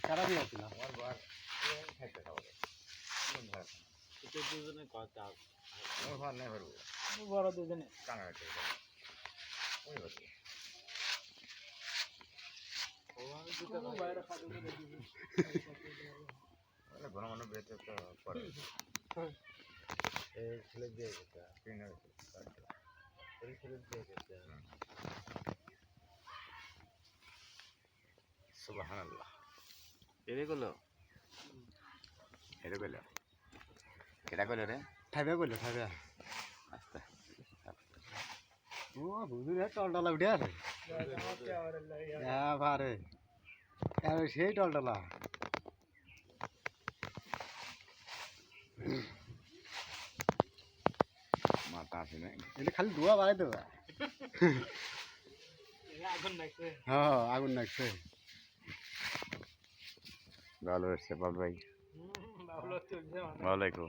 কারা বিয়ে ছিল বড় দুজনে ঘন ঘন বেঁচে তো করে এই ছেলে দিয়ে গেছে এই ছেলে দিয়ে গেছে সুবহানাল্লাহ এটা করলো কেটা করলো রে ঠাইবে করলো ঠাইবে আস্তে ও বুঝুন টলটলা উঠে আছে হ্যাঁ ভারে সেই টলটলা মাথা আছে না এটা খালি ধোয়া বাড়াই দেবা হ্যাঁ আগুন লাগছে ভালো এসছে বাবু ভাই ভালো লাগো